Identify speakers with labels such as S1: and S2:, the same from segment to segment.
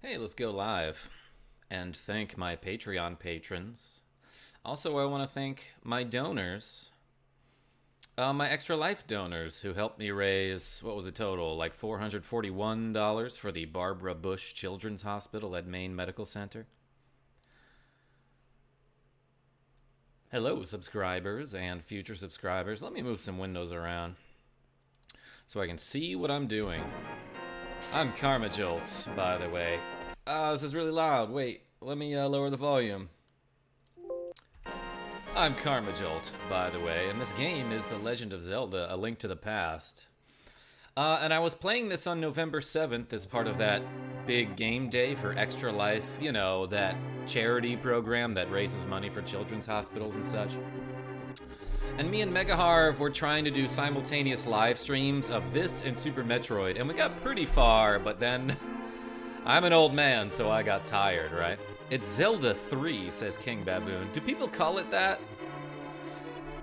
S1: Hey, let's go live and thank my Patreon patrons. Also, I want to thank my donors, my Extra Life donors who helped me raise, what was the total? Like $441 for the Barbara Bush Children's Hospital at Maine Medical Center. Hello, subscribers and future subscribers. Let me move some windows around so I can see what I'm doing. I'm MegaJolt, by the way. This is really loud. Wait, let me lower the volume. I'm MegaJolt, by the way, and this game is The Legend of Zelda: A Link to the Past. And I was playing this on November 7th as part of that big game day for Extra Life, you know, that charity program that raises money for children's hospitals and such. And me and MegaHarv were trying to do simultaneous live streams of this and Super Metroid, and we got pretty far, but then I'm an old man, so I got tired, right? It's Zelda 3, says King Baboon. Do people call it that?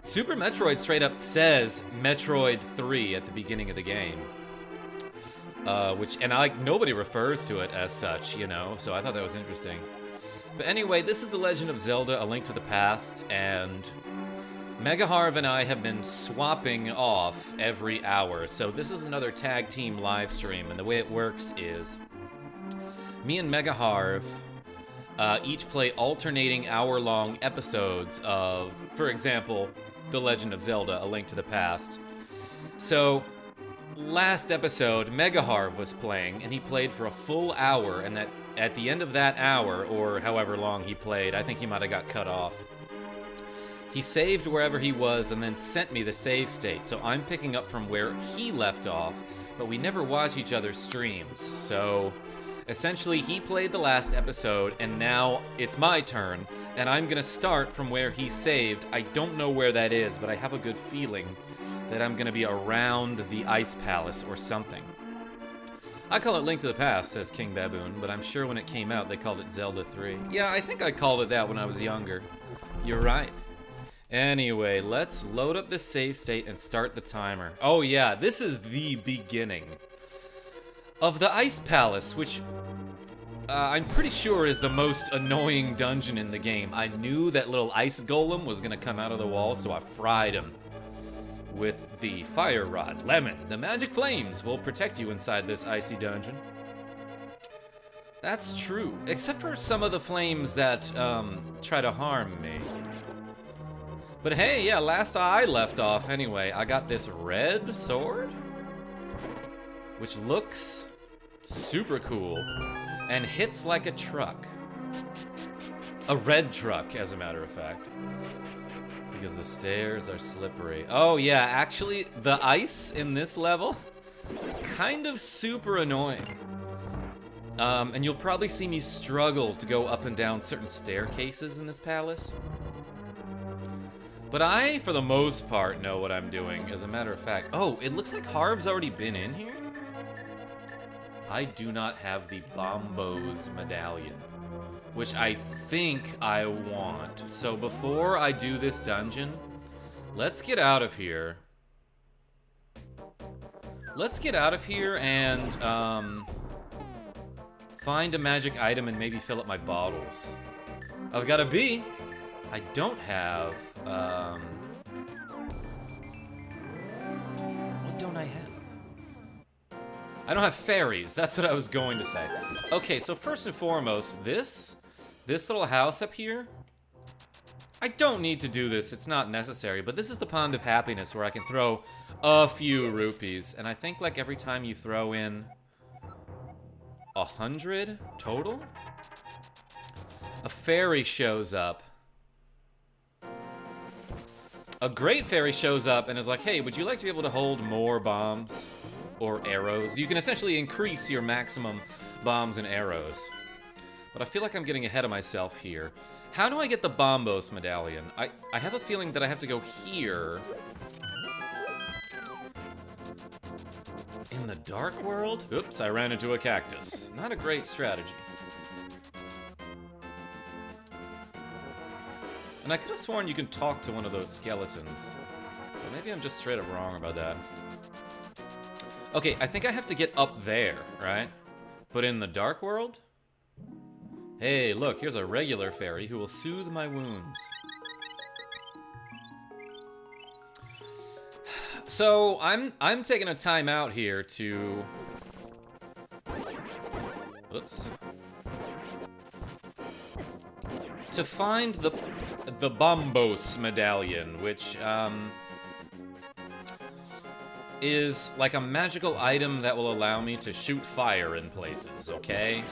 S1: Super Metroid straight up says Metroid 3 at the beginning of the game. Nobody refers to it as such, you know, so I thought that was interesting. But anyway, this is The Legend of Zelda: A Link to the Past, and MegaHarv and I have been swapping off every hour, so this is another tag team live stream, and the way it works is me and MegaHarv each play alternating hour-long episodes of, for example, The Legend of Zelda: A Link to the Past. So, last episode, MegaHarv was playing, and he played for a full hour, and at the end of that hour, or however long he played, I think he might have got cut off. He saved wherever he was and then sent me the save state, so I'm picking up from where he left off, but we never watch each other's streams. So essentially, he played the last episode, and now it's my turn, and I'm gonna start from where he saved. I don't know where that is, but I have a good feeling that I'm gonna be around the Ice Palace or something. I call it Link to the Past, says King Baboon, but I'm sure when it came out they called it Zelda 3. Yeah, I think I called it that when I was younger. You're right. Anyway, let's load up this save state and start the timer. Oh yeah, this is the beginning of the Ice Palace, which I'm pretty sure is the most annoying dungeon in the game. I knew that little ice golem was gonna come out of the wall, so I fried him with the fire rod. Lemon, the magic flames will protect you inside this icy dungeon. That's true, except for some of the flames that try to harm me. But hey, yeah, last I left off anyway, I got this red sword, which looks super cool and hits like a truck. A red truck, as a matter of fact. Because the stairs are slippery. Oh yeah, actually, the ice in this level, kind of super annoying. And you'll probably see me struggle to go up and down certain staircases in this palace. But I, for the most part, know what I'm doing. As a matter of fact, oh, it looks like Harv's already been in here? I do not have the Bombos Medallion, which I think I want. So before I do this dungeon, let's get out of here. Let's get out of here and find a magic item and maybe fill up my bottles. I've got a B. I don't have, what don't I have? I don't have fairies, that's what I was going to say. Okay, so first and foremost, this little house up here, I don't need to do this, it's not necessary, but this is the Pond of Happiness where I can throw a few rupees, and I think like every time you throw in 100 total, a fairy shows up. A great fairy shows up and is like, hey, would you like to be able to hold more bombs or arrows? You can essentially increase your maximum bombs and arrows. But I feel like I'm getting ahead of myself here. How do I get the Bombos Medallion? I have a feeling that I have to go here. In the Dark World? Oops, I ran into a cactus. Not a great strategy. And I could have sworn you can talk to one of those skeletons. But maybe I'm just straight up wrong about that. Okay, I think I have to get up there, right? But in the Dark World? Hey, look, here's a regular fairy who will soothe my wounds. So, I'm taking a time out here to... Oops. To find the Bombos Medallion, which, is like a magical item that will allow me to shoot fire in places, okay?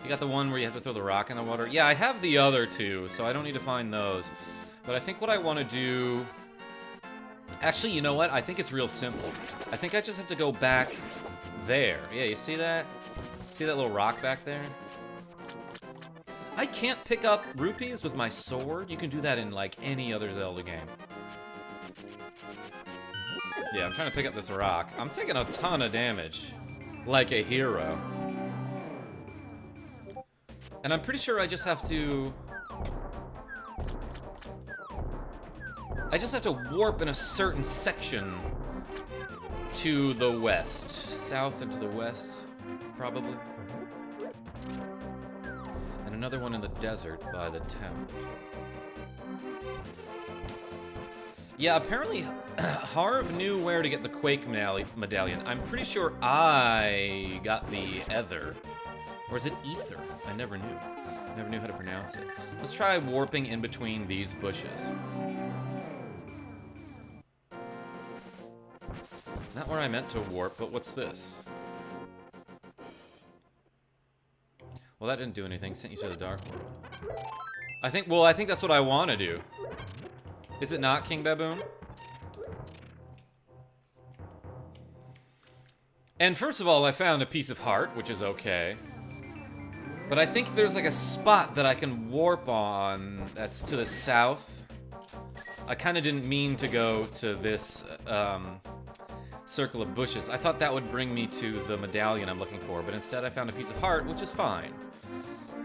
S1: You got the one where you have to throw the rock in the water? Yeah, I have the other two, so I don't need to find those. But I think what I want to do... Actually, you know what? I think it's real simple. I think I just have to go back there. Yeah, you see that? See that little rock back there? I can't pick up rupees with my sword. You can do that in, like, any other Zelda game. Yeah, I'm trying to pick up this rock. I'm taking a ton of damage. Like a hero. And I'm pretty sure I just have to... I just have to warp in a certain section to the west. South and to the west, probably. And another one in the desert by the tablet. Yeah, apparently Harv knew where to get the Quake medallion. I'm pretty sure I got the Ether. Or is it Ether? I never knew. Never knew how to pronounce it. Let's try warping in between these bushes. Not where I meant to warp, but what's this? Well, that didn't do anything. Sent you to the Dark World. I think that's what I want to do. Is it not, King Baboon? And first of all, I found a piece of heart, which is okay. But I think there's like a spot that I can warp on that's to the south. I kind of didn't mean to go to this circle of bushes. I thought that would bring me to the medallion I'm looking for, but instead I found a piece of heart, which is fine.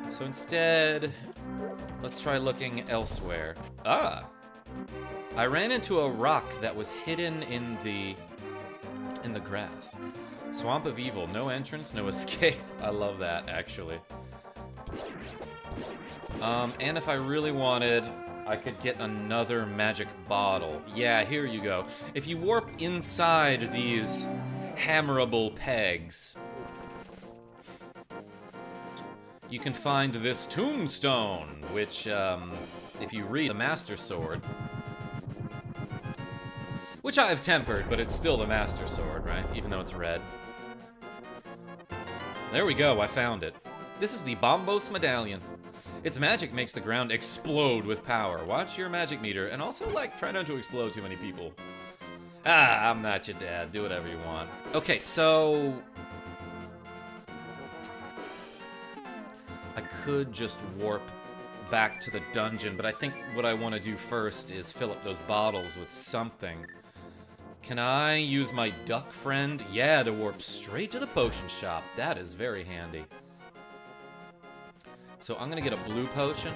S1: So instead, let's try looking elsewhere. Ah! I ran into a rock that was hidden in the grass. Swamp of Evil, no entrance, no escape. I love that, actually. And if I really wanted, I could get another magic bottle. Yeah, here you go. If you warp inside these hammerable pegs, you can find this tombstone, which, if you read the Master Sword, which I have tempered, but it's still the Master Sword, right? Even though it's red. There we go, I found it. This is the Bombos Medallion. Its magic makes the ground explode with power. Watch your magic meter, and also, like, try not to explode too many people. Ah, I'm not your dad. Do whatever you want. Okay, so... I could just warp back to the dungeon, but I think what I want to do first is fill up those bottles with something. Can I use my duck friend? Yeah, to warp straight to the potion shop. That is very handy. So I'm gonna get a blue potion.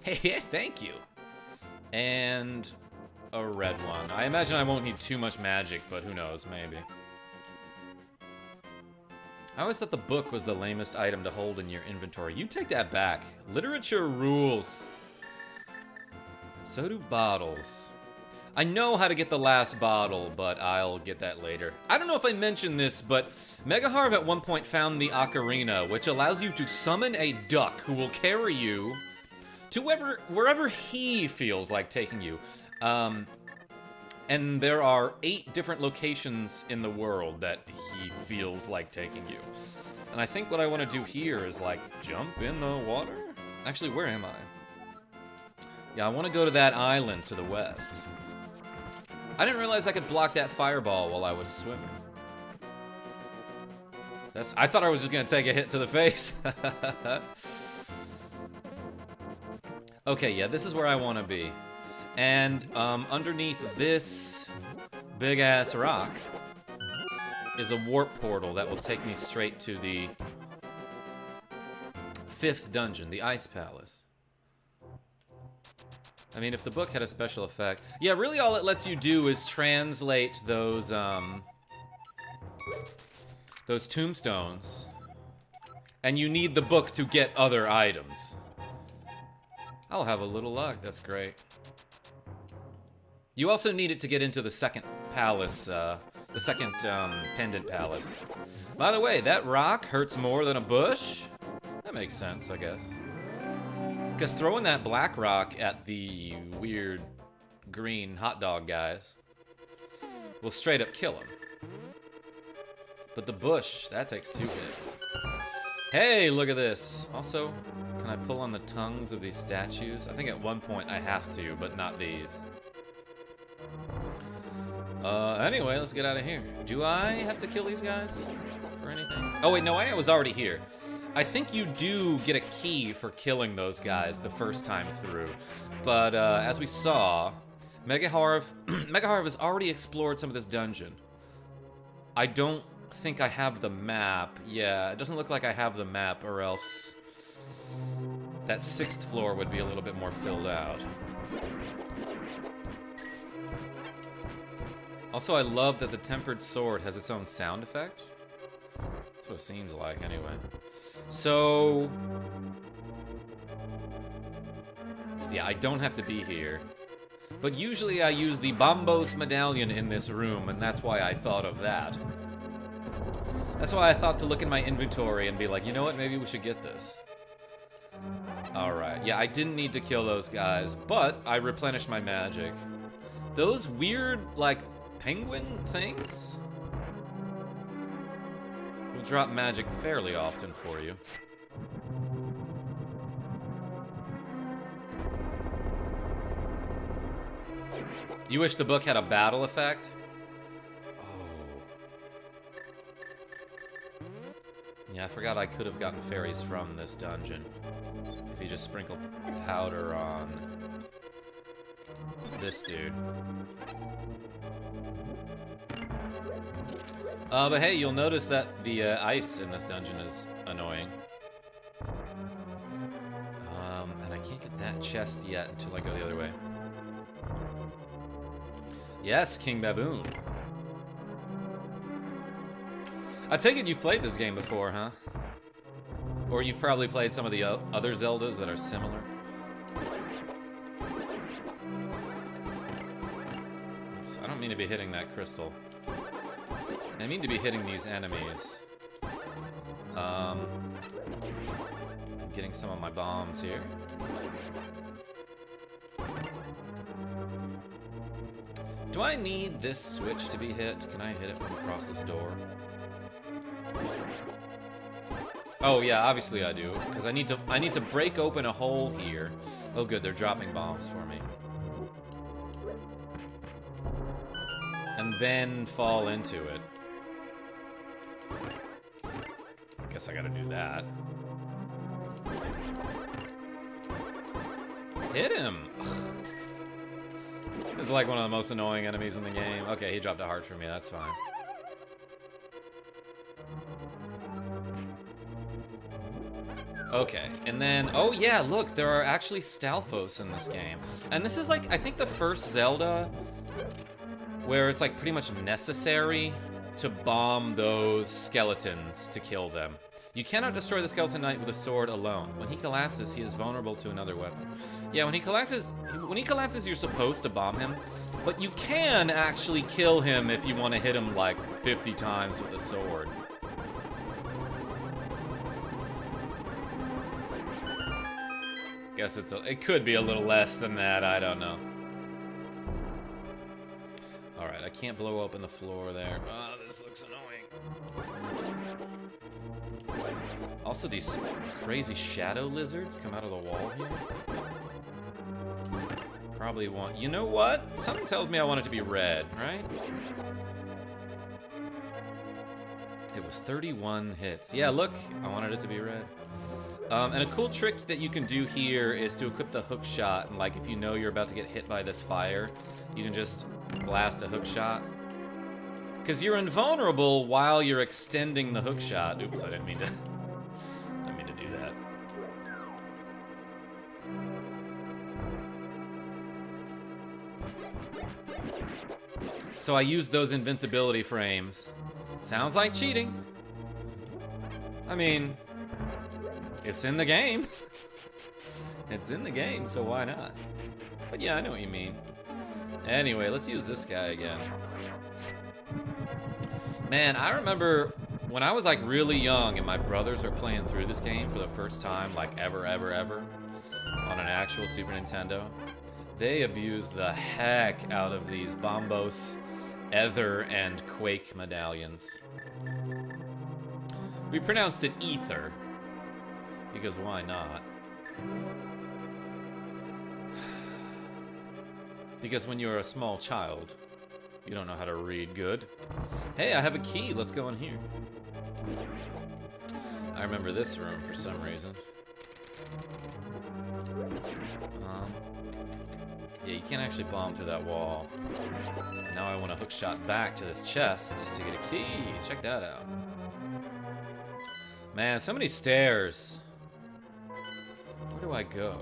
S1: Hey, thank you. And a red one. I imagine I won't need too much magic, but who knows, maybe. I always thought the book was the lamest item to hold in your inventory. You take that back. Literature rules. So do bottles. I know how to get the last bottle, but I'll get that later. I don't know if I mentioned this, but MegaHarv at one point found the ocarina, which allows you to summon a duck who will carry you to wherever he feels like taking you. And there are 8 different locations in the world that he feels like taking you. And I think what I want to do here is, like, jump in the water? Actually, where am I? Yeah, I want to go to that island to the west. I didn't realize I could block that fireball while I was swimming. I thought I was just gonna take a hit to the face. Okay, yeah, this is where I want to be. And underneath this big-ass rock is a warp portal that will take me straight to the 5th dungeon, the Ice Palace. I mean, if the book had a special effect... Yeah, really all it lets you do is translate those those tombstones. And you need the book to get other items. I'll have a little luck, that's great. You also need it to get into the second palace, the second pendant palace. By the way, that rock hurts more than a bush? That makes sense, I guess. Because throwing that black rock at the weird green hot dog guys will straight up kill him. But the bush, that takes 2 hits. Hey, look at this. Also, can I pull on the tongues of these statues? I think at one point I have to, but not these. Anyway, let's get out of here. Do I have to kill these guys for anything? Oh wait, no, I was already here. I think you do get a key for killing those guys the first time through. But as we saw, MegaHarv has already explored some of this dungeon. I don't think I have the map. Yeah, it doesn't look like I have the map, or else that 6th floor would be a little bit more filled out. Also, I love that the tempered sword has its own sound effect. That's what it seems like, anyway. So... yeah, I don't have to be here. But usually I use the Bombos Medallion in this room, and that's why I thought of that. That's why I thought to look in my inventory and be like, you know what, maybe we should get this. Alright, yeah, I didn't need to kill those guys, but I replenished my magic. Those weird, like, penguin things will drop magic fairly often for you. You wish the book had a battle effect? Yeah, I forgot I could have gotten fairies from this dungeon. If you just sprinkled powder on this dude. But hey, you'll notice that the ice in this dungeon is annoying. And I can't get that chest yet until I go the other way. Yes, King Baboon. I take it you've played this game before, huh? Or you've probably played some of the other Zeldas that are similar. Oops, I don't mean to be hitting that crystal. I mean to be hitting these enemies. I'm getting some of my bombs here. Do I need this switch to be hit? Can I hit it from across this door? Oh yeah, obviously I do, because I need to break open a hole here. Oh good, they're dropping bombs for me. And then fall into it. I guess I gotta do that. Hit him! This is like one of the most annoying enemies in the game. Okay, he dropped a heart for me, that's fine. Okay, and then, oh yeah, look, there are actually Stalfos in this game. And this is like, I think the first Zelda where it's like pretty much necessary to bomb those skeletons to kill them. You cannot destroy the Skeleton Knight with a sword alone. When he collapses, he is vulnerable to another weapon. Yeah, when he collapses, you're supposed to bomb him, but you can actually kill him if you want to hit him like 50 times with a sword. Guess it could be a little less than that, I don't know. Alright, I can't blow open the floor there. Oh, this looks annoying. Also, these crazy shadow lizards come out of the wall here. Probably want... You know what? Something tells me I want it to be red, right? It was 31 hits. Yeah, look, I wanted it to be red. And a cool trick that you can do here is to equip the hook shot, and like if you know you're about to get hit by this fire, you can just blast a hook shot. Because you're invulnerable while you're extending the hook shot. Oops, I didn't mean to do that. So I used those invincibility frames Sounds like cheating. I mean, it's in the game. It's in the game, so why not? But yeah, I know what you mean. Anyway, let's use this guy again. Man, I remember when I was like really young and my brothers were playing through this game for the first time, like ever on an actual Super Nintendo. They abused the heck out of these Bombos, Ether, and Quake medallions. We pronounced it Ether, because why not? Because when you're a small child, you don't know how to read good. Hey, I have a key. Let's go in here. I remember this room for some reason. Yeah, you can't actually bomb through that wall. Now I want to hookshot back to this chest to get a key. Check that out. Man, so many stairs. Where do I go?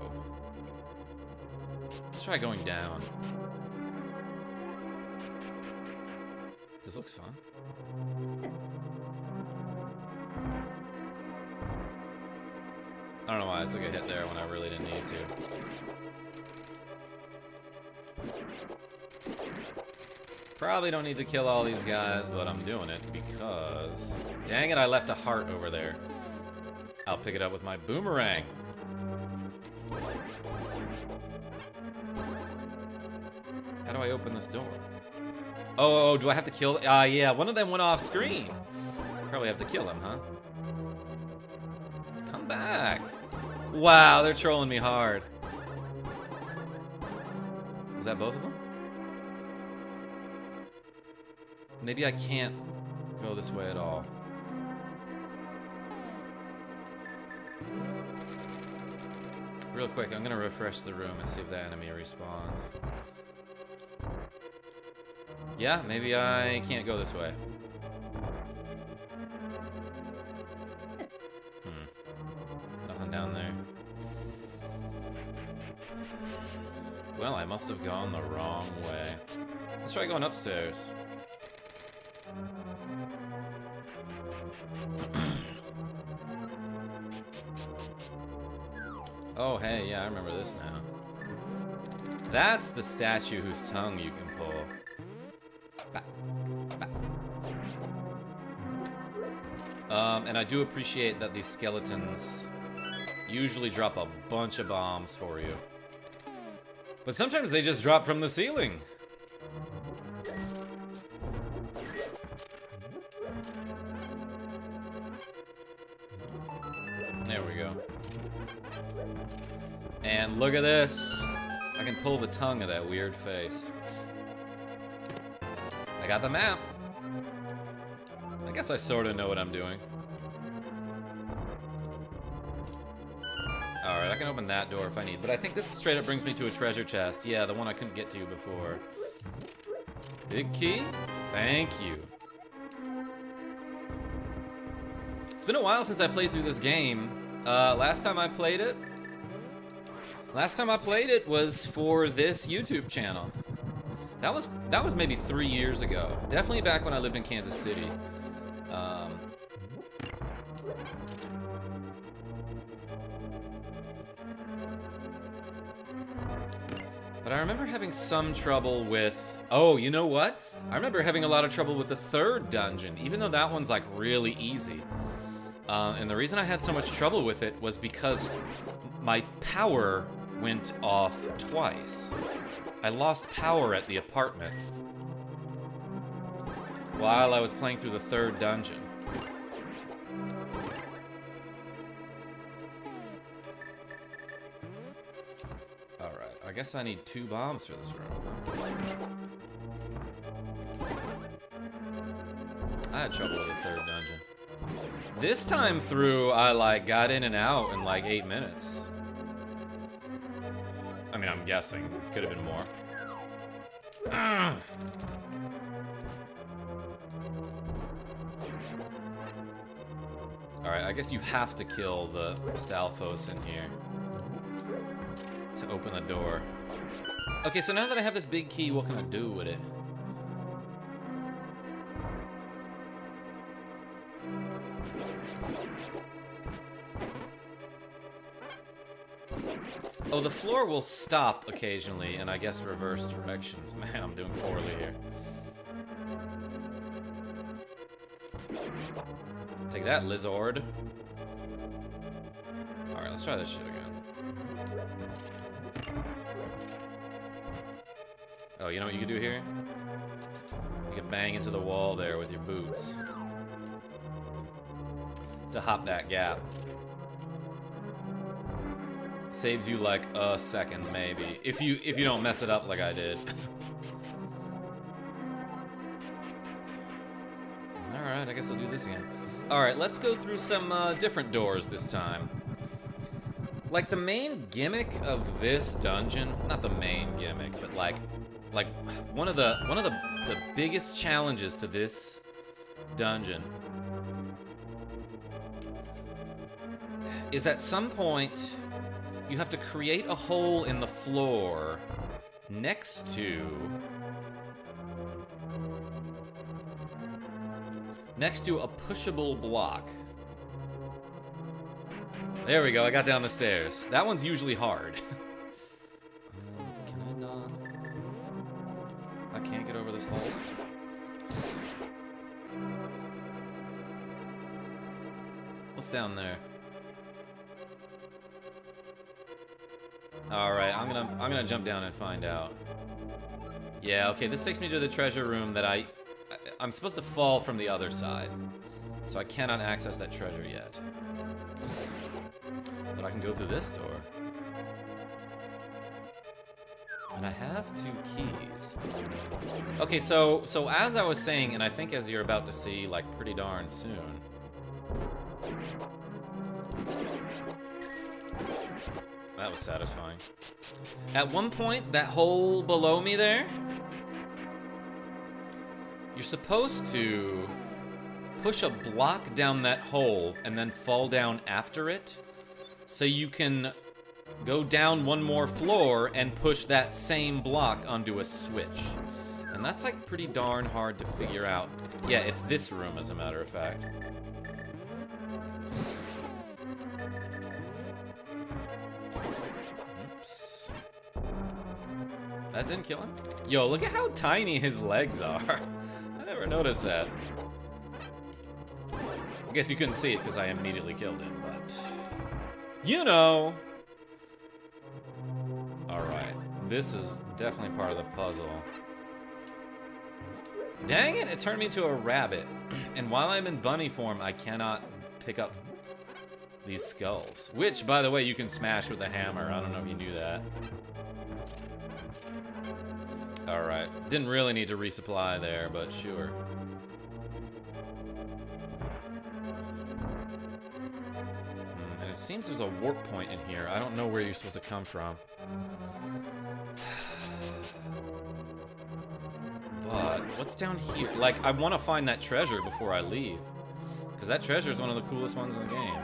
S1: Let's try going down. This looks fun. I don't know why I took a hit there when I really didn't need to. Probably don't need to kill all these guys, but I'm doing it because... Dang it, I left a heart over there. I'll pick it up with my boomerang. How do I open this door? Oh, do I have to kill... yeah, one of them went off screen. Probably have to kill him, huh? Come back. Wow, they're trolling me hard. Is that both of them? Maybe I can't go this way at all. Real quick, I'm gonna refresh the room and see if the enemy respawns. Yeah, maybe I can't go this way. Nothing down there. Well, I must have gone the wrong way. Let's try going upstairs. Oh, hey, yeah, I remember this now. That's the statue whose tongue you can pull. And I do appreciate that these skeletons usually drop a bunch of bombs for you. But sometimes they just drop from the ceiling. There we go. And look at this. I can pull the tongue of that weird face. I got the map. I guess I sort of know what I'm doing. Alright, I can open that door if I need, but I think this straight up brings me to a treasure chest. Yeah, the one I couldn't get to before. Big key? Thank you. It's been a while since I played through this game. Last time I played it was for this YouTube channel. That was maybe 3 years ago. Definitely back when I lived in Kansas City. But I remember having some trouble with... Oh, you know what? I remember having a lot of trouble with the third dungeon, even though that one's like really easy. And the reason I had so much trouble with it was because my power went off twice. I lost power at the apartment while I was playing through the third dungeon. Alright, I guess I need 2 bombs for this room. I had trouble with the third dungeon. This time through, I like got in and out in like 8 minutes. I mean, I'm guessing. Could have been more. Alright, I guess you have to kill the Stalfos in here to open the door. Okay, so now that I have this big key, what can I do with it? Oh, the floor will stop occasionally, and I guess reverse directions. Man, I'm doing poorly here. Take that, Lizard. Alright, let's try this shit again. Oh, you know what you can do here? You can bang into the wall there with your boots. To hop that gap. Saves you like a second, maybe. If you don't mess it up like I did. Alright, I guess I'll do this again. Alright, let's go through some different doors this time. Like, the main gimmick of this dungeon, not the main gimmick, but like one of the biggest challenges to this dungeon is at some point you have to create a hole in the floor next to a pushable block. There we go, I got down the stairs. That one's usually hard. Can I not? I can't get over this hole. What's down there? Alright, I'm gonna jump down and find out. Yeah, okay, this takes me to the treasure room that I'm supposed to fall from the other side. So I cannot access that treasure yet. But I can go through this door. And I have 2 keys. Okay, so as I was saying, and I think as you're about to see, like, pretty darn soon. That was satisfying. At one point, that hole below me there, you're supposed to push a block down that hole and then fall down after it, so you can go down one more floor and push that same block onto a switch. And that's like pretty darn hard to figure out. Yeah, it's this room, as a matter of fact. Oops. That didn't kill him? Yo, look at how tiny his legs are. I never noticed that. I guess you couldn't see it because I immediately killed him, but... you know! Alright, this is definitely part of the puzzle. Dang it, it turned me into a rabbit. And while I'm in bunny form, I cannot pick up these skulls. Which, by the way, you can smash with a hammer. I don't know if you knew that. Alright, didn't really need to resupply there, but sure. And it seems there's a warp point in here. I don't know where you're supposed to come from. But what's down here? Like, I want to find that treasure before I leave. Because that treasure is one of the coolest ones in the game.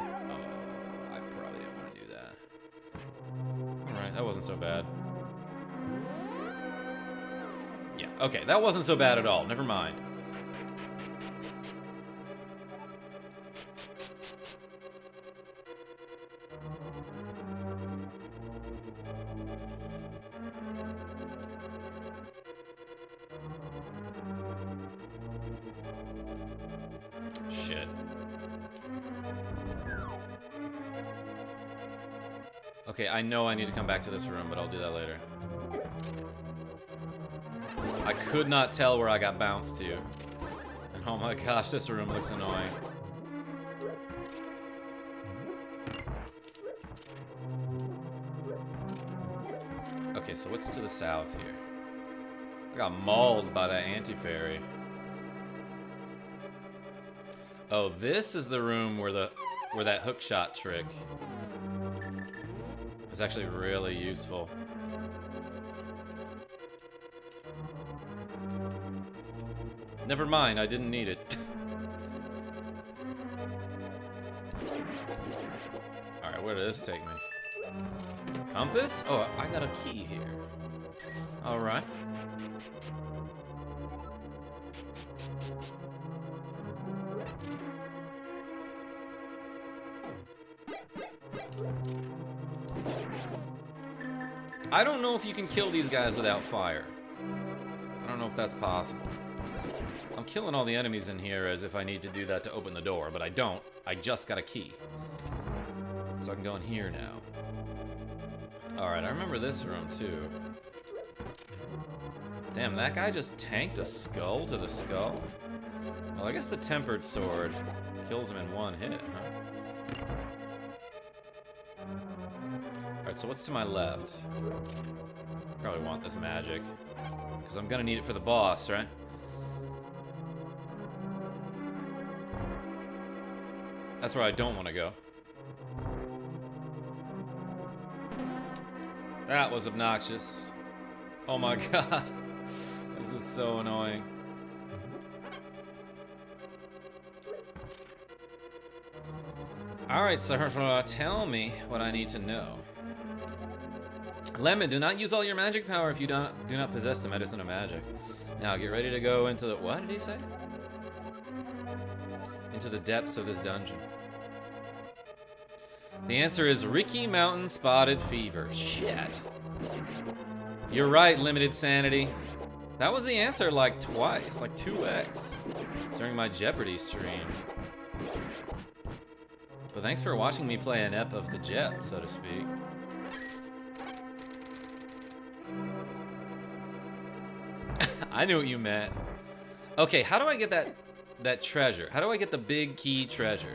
S1: I probably didn't want to do that. Alright, that wasn't so bad. Yeah, okay, that wasn't so bad at all. Never mind. Shit. Okay, I know I need to come back to this room, but I'll do that later. I could not tell where I got bounced to. And oh my gosh, this room looks annoying. Okay, so what's to the south here? I got mauled by that anti-fairy. Oh, this is the room where that hookshot trick is actually really useful. Never mind, I didn't need it. Alright, where does this take me? Compass? Oh, I got a key here. Alright. I don't know if you can kill these guys without fire. I don't know if that's possible. I'm killing all the enemies in here as if I need to do that to open the door, but I don't. I just got a key. So I can go in here now. Alright, I remember this room too. Damn, that guy just tanked a skull to the skull? Well, I guess the tempered sword kills him in one hit, huh? Alright, so what's to my left? Probably want this magic. Because I'm gonna need it for the boss, right? That's where I don't want to go. That was obnoxious. Oh my god. This is so annoying. Alright, sir, tell me what I need to know. Lemon, do not use all your magic power if you do not possess the medicine of magic. Now get ready to go into the... What did he say? Into the depths of this dungeon. The answer is Ricky Mountain Spotted Fever. Shit. You're right, limited sanity. That was the answer like twice, like 2x, during my Jeopardy stream. But thanks for watching me play an ep of the Jep, so to speak. I knew what you meant. Okay, how do I get that treasure? How do I get the big key treasure?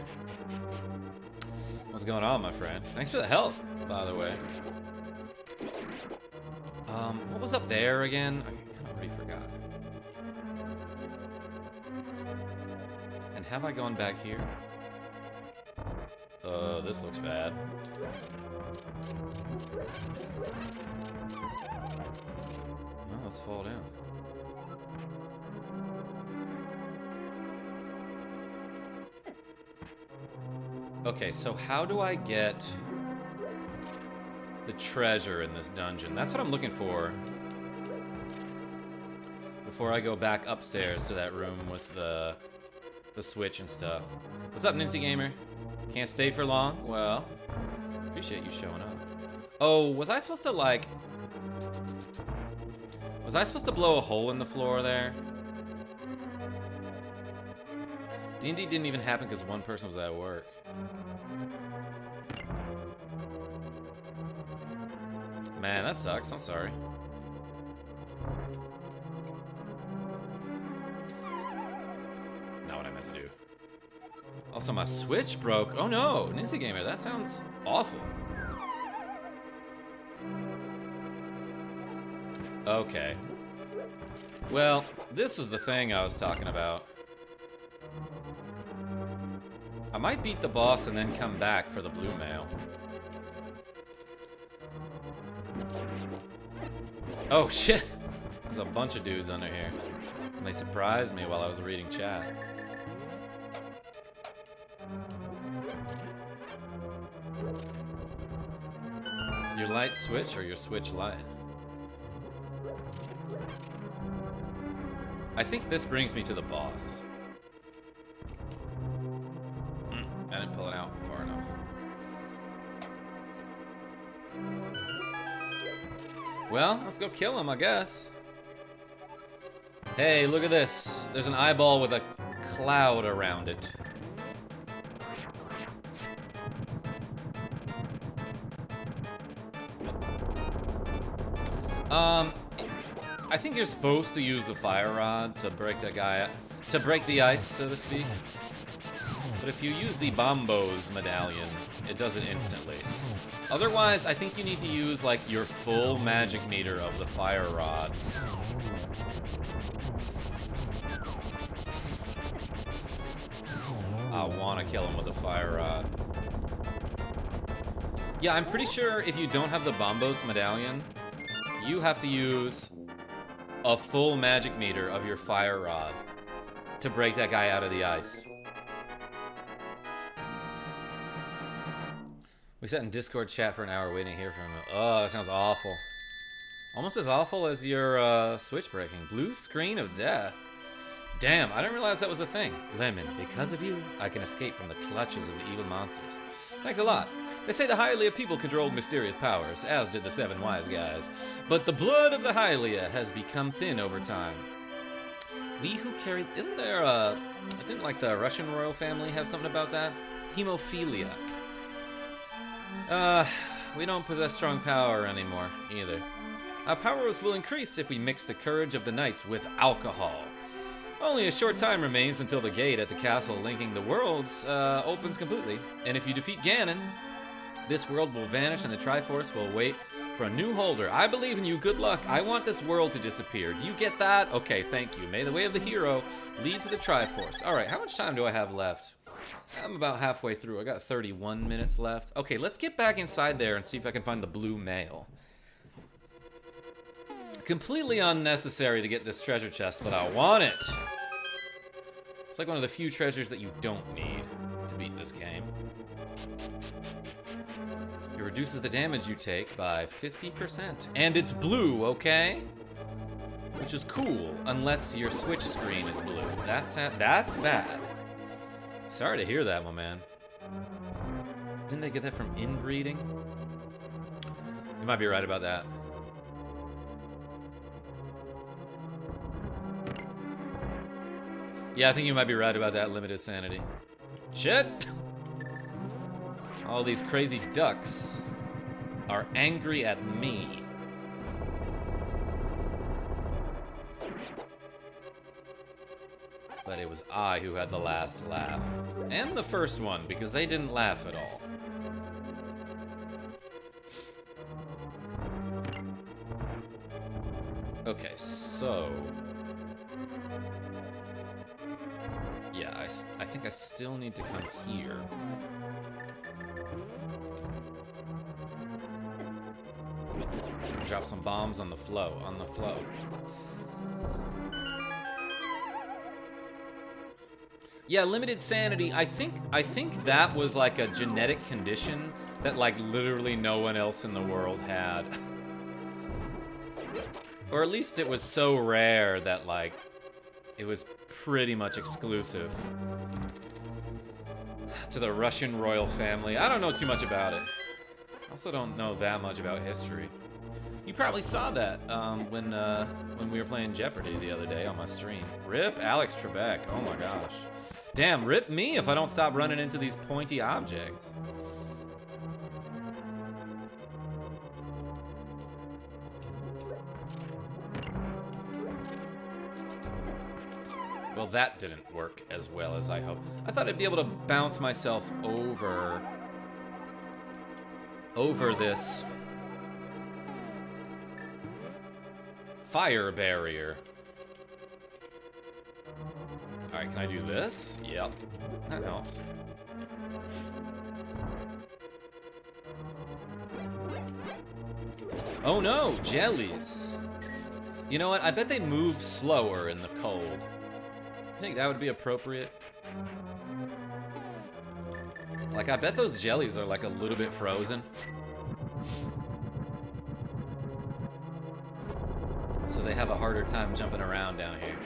S1: What's going on, my friend? Thanks for the help, by the way. What was up there again? I kind of already forgot. And have I gone back here? This looks bad. Well, let's fall down. Okay, so how do I get the treasure in this dungeon? That's what I'm looking for. Before I go back upstairs to that room with the switch and stuff. What's up, Nincy Gamer? Can't stay for long? Well, appreciate you showing up. Oh, was I supposed to, like... Was I supposed to blow a hole in the floor there? D&D didn't even happen because one person was at work. Man, that sucks. I'm sorry. Not what I meant to do. Also, my Switch broke. Oh no, Ninja Gamer, that sounds awful. Okay. Well, this was the thing I was talking about. I might beat the boss and then come back for the blue mail. Oh shit! There's a bunch of dudes under here. And they surprised me while I was reading chat. Your light switch or your switch light? I think this brings me to the boss. I didn't pull it out far enough. Well, let's go kill him, I guess. Hey, look at this. There's an eyeball with a cloud around it. I think you're supposed to use the fire rod to break that guy, to break the ice, so to speak. But if you use the Bombos Medallion, it does it instantly. Otherwise, I think you need to use, like, your full magic meter of the fire rod. I want to kill him with a fire rod. Yeah, I'm pretty sure if you don't have the Bombos Medallion, you have to use a full magic meter of your fire rod to break that guy out of the ice. We sat in Discord chat for an hour waiting to hear from him. Oh, that sounds awful. Almost as awful as your switch breaking. Blue screen of death. Damn, I didn't realize that was a thing. Lemon, because of you, I can escape from the clutches of the evil monsters. Thanks a lot. They say the Hylia people controlled mysterious powers, as did the 7 wise guys. But the blood of the Hylia has become thin over time. We who carry... Isn't there a... Didn't, like, the Russian royal family have something about that? Hemophilia. We don't possess strong power anymore, either. Our powers will increase if we mix the courage of the knights with alcohol. Only a short time remains until the gate at the castle linking the worlds opens completely. And if you defeat Ganon, this world will vanish and the Triforce will wait for a new holder. I believe in you. Good luck. I want this world to disappear. Do you get that? Okay, thank you. May the way of the hero lead to the Triforce. All right, how much time do I have left? I'm about halfway through. I got 31 minutes left. Okay, let's get back inside there and see if I can find the blue mail. Completely unnecessary to get this treasure chest, but I want it. It's like one of the few treasures that you don't need to beat this game. It reduces the damage you take by 50%. And it's blue, okay? Which is cool, unless your Switch screen is blue. That's bad. Sorry to hear that, my man. Didn't they get that from inbreeding? You might be right about that. Yeah, I think you might be right about that, limited sanity. Shit! All these crazy ducks are angry at me. But it was I who had the last laugh. And the first one, because they didn't laugh at all. Okay, so... Yeah, I think I still need to come here. Drop some bombs on the flow, Yeah, limited sanity. I think that was like a genetic condition that like literally no one else in the world had. Or at least it was so rare that like it was pretty much exclusive to the Russian royal family. I don't know too much about it. I also don't know that much about history. You probably saw that when we were playing Jeopardy the other day on my stream. Rip Alex Trebek. Oh my gosh. Damn, rip me if I don't stop running into these pointy objects. Well, that didn't work as well as I hoped. I thought I'd be able to bounce myself over this fire barrier. Alright, can I do this? Yep. That helps. Oh no, jellies. You know what? I bet they move slower in the cold. I think that would be appropriate. Like, I bet those jellies are like a little bit frozen. So they have a harder time jumping around down here.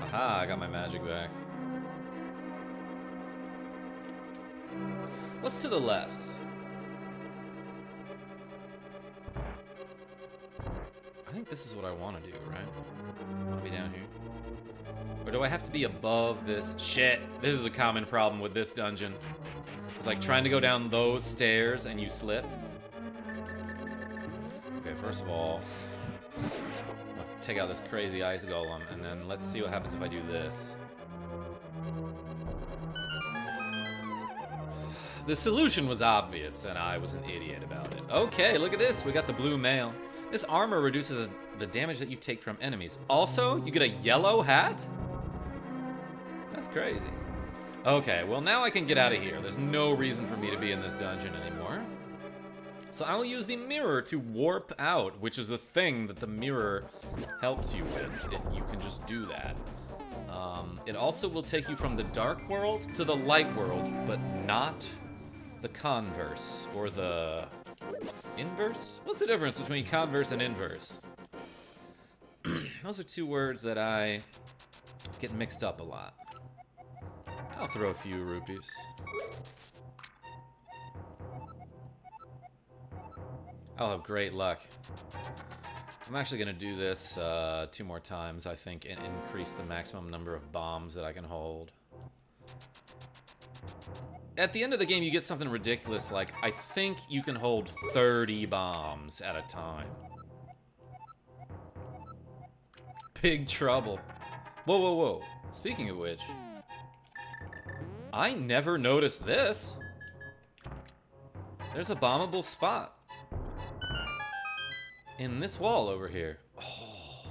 S1: Aha, I got my magic back. What's to the left? I think this is what I want to do, right? I want to be down here. Or do I have to be above this? Shit, this is a common problem with this dungeon. It's like trying to go down those stairs and you slip. Okay, first of all, take out this crazy ice golem, and then let's see what happens if I do this. The solution was obvious, and I was an idiot about it. Okay, look at this. We got the blue mail. This armor reduces the damage that you take from enemies. Also, you get a yellow hat? That's crazy. Okay, well now I can get out of here. There's no reason for me to be in this dungeon anymore. So I'll use the mirror to warp out, which is a thing that the mirror helps you with. You can just do that. It also will take you from the dark world to the light world, but not the converse, or the inverse? What's the difference between converse and inverse? Those are two words that I get mixed up a lot. I'll throw a few rupees. I'll have great luck. I'm actually going to do this 2 more times, I think, and increase the maximum number of bombs that I can hold. At the end of the game, you get something ridiculous like, I think you can hold 30 bombs at a time. Big trouble. Whoa, whoa, whoa. Speaking of which, I never noticed this. There's a bombable spot in this wall over here. Oh,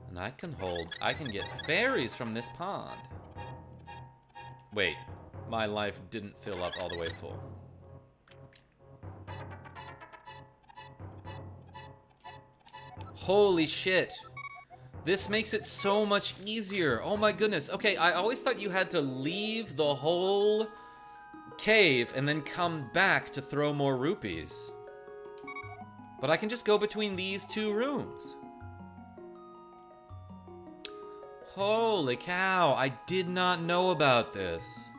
S1: and I can get fairies from this pond. Wait, my life didn't fill up all the way full. Holy shit. This makes it so much easier. Oh my goodness. Okay, I always thought you had to leave the whole cave and then come back to throw more rupees. But I can just go between these 2 rooms. Holy cow, I did not know about this.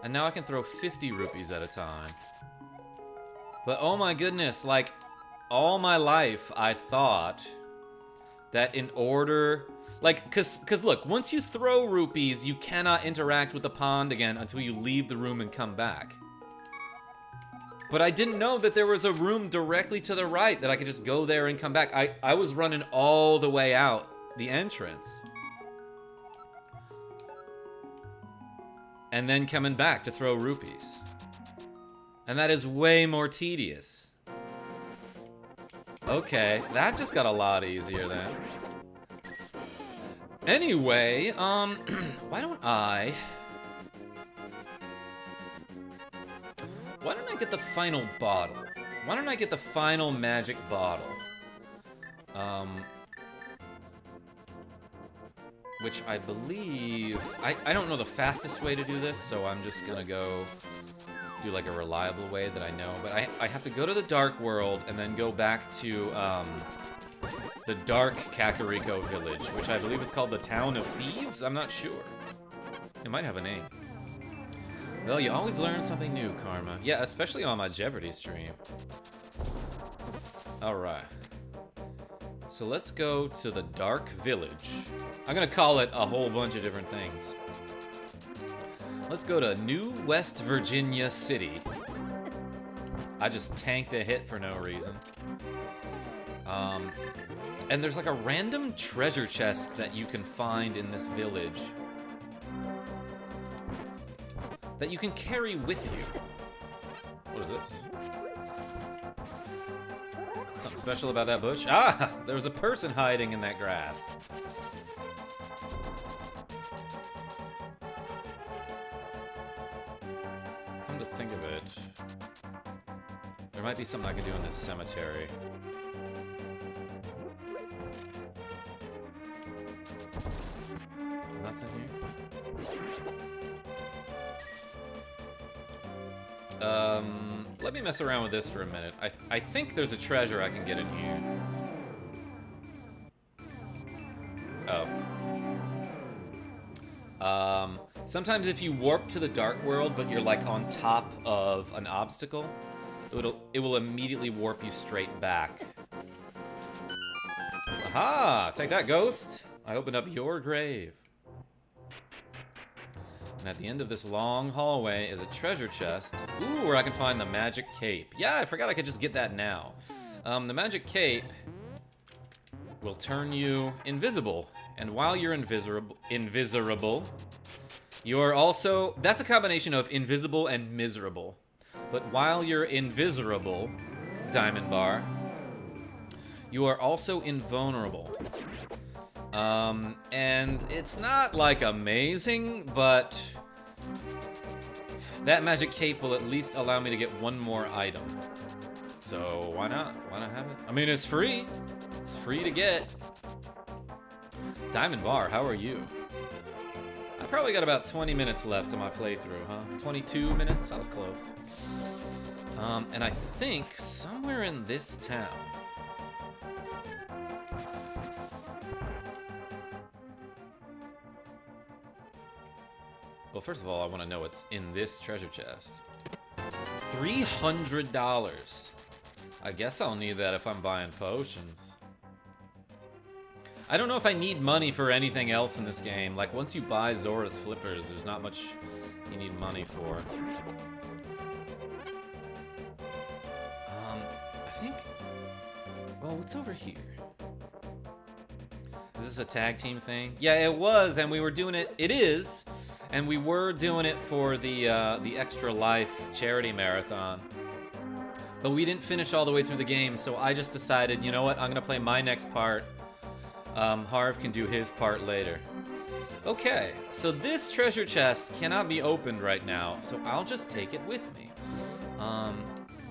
S1: And now I can throw 50 rupees at a time. But oh my goodness, like, all my life I thought that in order... Like, cause look, once you throw rupees, you cannot interact with the pond again until you leave the room and come back. But I didn't know that there was a room directly to the right that I could just go there and come back. I was running all the way out the entrance. And then coming back to throw rupees. And that is way more tedious. Okay, that just got a lot easier then. Anyway, why don't I get the final bottle? Why don't I get the final magic bottle? Which I believe... I don't know the fastest way to do this, so I'm just gonna go do like a reliable way that I know. But I have to go to the Dark World and then go back to the Dark Kakariko Village, which I believe is called the Town of Thieves? I'm not sure. It might have a name. Well, you always learn something new, Karma. Yeah, especially on my Jeopardy stream. Alright. So let's go to the Dark Village. I'm gonna call it a whole bunch of different things. Let's go to New West Virginia City. I just tanked a hit for no reason. And there's like a random treasure chest that you can find in this village that you can carry with you. What is this? Something special about that bush? Ah! There was a person hiding in that grass. Come to think of it, there might be something I can do in this cemetery. Nothing here? Let me mess around with this for a minute. I think there's a treasure I can get in here. Oh. Sometimes if you warp to the Dark World, but you're like on top of an obstacle, it will immediately warp you straight back. Aha! Take that, ghost! I opened up your grave. And at the end of this long hallway is a treasure chest. Ooh, where I can find the magic cape. Yeah, I forgot I could just get that now. The magic cape will turn you invisible. And while you're invisible, you're also... That's a combination of invisible and miserable. But while you're invisible, Diamond Bar, you are also invulnerable. And it's not, like, amazing, but that magic cape will at least allow me to get one more item. So, why not? Why not have it? I mean, it's free. It's free to get. Diamond Bar, how are you? I probably got about 20 minutes left in my playthrough, huh? 22 minutes? I was close. And I think somewhere in this town. Well, first of all, I want to know what's in this treasure chest. $300. I guess I'll need that if I'm buying potions. I don't know if I need money for anything else in this game. Like, once you buy Zora's Flippers, there's not much you need money for. I think... Well, what's over here? Is this a tag team thing? Yeah, it was, and we were doing it... It is! And we were doing it for the Extra Life charity marathon. But we didn't finish all the way through the game, so I just decided, you know what, I'm gonna play my next part. Harv can do his part later. Okay, so this treasure chest cannot be opened right now, so I'll just take it with me.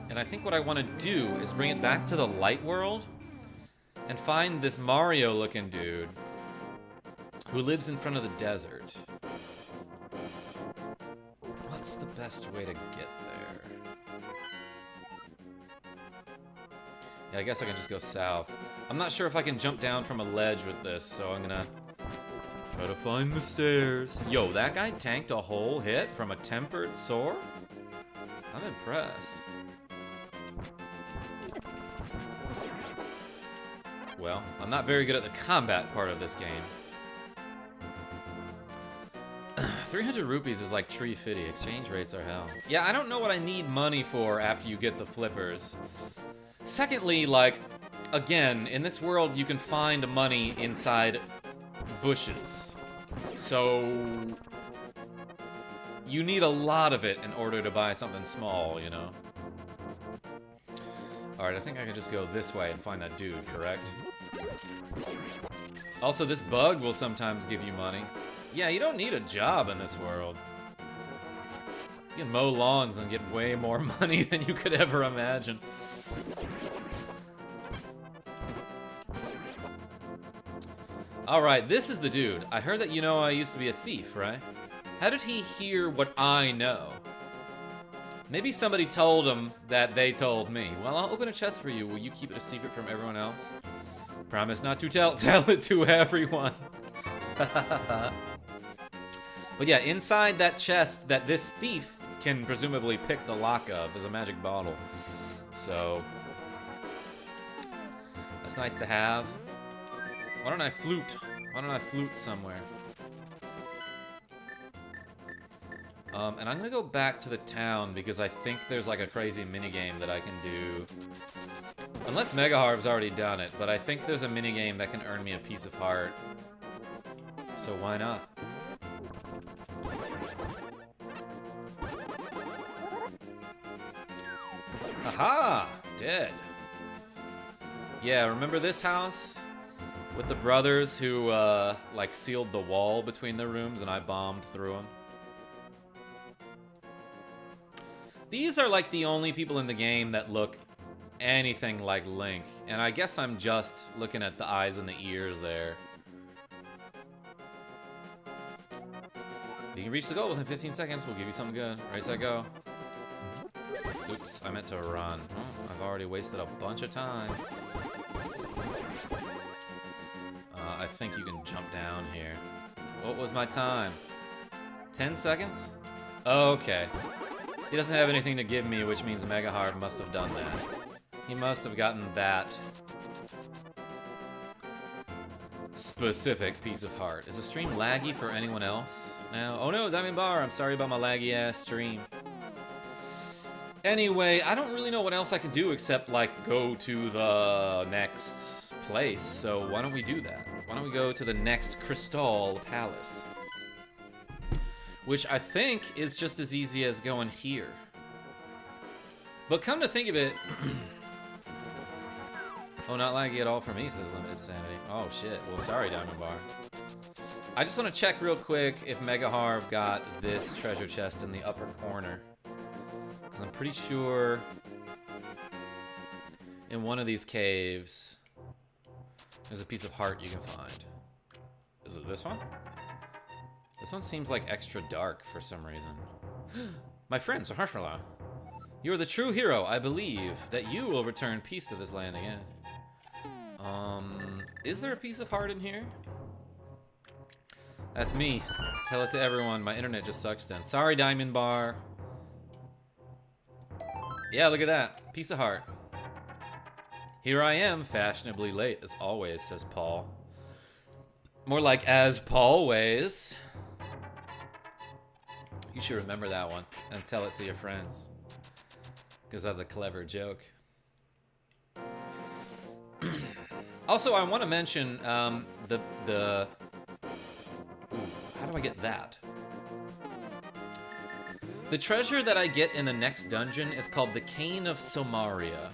S1: And I think what I want to do is bring it back to the light world and find this Mario-looking dude who lives in front of the desert. What's the best way to get there? Yeah, I guess I can just go south. I'm not sure if I can jump down from a ledge with this, so I'm gonna try to find the stairs. Yo, that guy tanked a whole hit from a tempered sword? I'm impressed. Well, I'm not very good at the combat part of this game. 300 rupees is like tree fitty. Exchange rates are hell. Yeah, I don't know what I need money for after you get the flippers. Secondly, like, again, in this world, you can find money inside bushes. So you need a lot of it in order to buy something small, you know? Alright, I think I can just go this way and find that dude, correct? Also, this bug will sometimes give you money. Yeah, you don't need a job in this world. You can mow lawns and get way more money than you could ever imagine. Alright, this is the dude. I heard that you know I used to be a thief, right? How did he hear what I know? Maybe somebody told him that they told me. Well, I'll open a chest for you. Will you keep it a secret from everyone else? Promise not to tell it to everyone. But yeah, inside that chest that this thief can presumably pick the lock of is a magic bottle. So that's nice to have. Why don't I flute? Why don't I flute somewhere? And I'm gonna go back to the town because I think there's like a crazy minigame that I can do. Unless MegaHarv's already done it, but I think there's a minigame that can earn me a piece of heart. So why not? Aha! Dead. Yeah, remember this house? With the brothers who, like, sealed the wall between the rooms and I bombed through them? These are, like, the only people in the game that look anything like Link. And I guess I'm just looking at the eyes and the ears there. If you can reach the goal within 15 seconds, we'll give you something good. Ready, set, go. Oops, I meant to run. Oh, I've already wasted a bunch of time. I think you can jump down here. What was my time? 10 seconds? Okay. He doesn't have anything to give me, which means MegaHarv must have done that. He must have gotten that specific piece of heart. Is the stream laggy for anyone else now? Oh no, Diamond Bar, I'm sorry about my laggy ass stream. Anyway, I don't really know what else I can do except, like, go to the next place. So why don't we do that? Why don't we go to the next Crystal Palace? Which I think is just as easy as going here. But come to think of it... Oh, not laggy at all for me, says Limited Sanity. Oh, shit. Well, sorry, Diamond Bar. I just want to check real quick if MegaHarv got this treasure chest in the upper corner. Because I'm pretty sure in one of these caves there's a piece of heart you can find. Is it this one? This one seems like extra dark for some reason. My friend, Saharshala. You are the true hero. I believe that you will return peace to this land again. Is there a piece of heart in here? That's me. Tell it to everyone. My internet just sucks then. Sorry, Diamond Bar. Yeah, look at that. Piece of heart. Here I am, fashionably late, as always, says Paul. More like as Paul ways. You should remember that one and tell it to your friends. Because that's a clever joke. Also, I want to mention Ooh, how do I get that? The treasure that I get in the next dungeon is called the Cane of Somaria.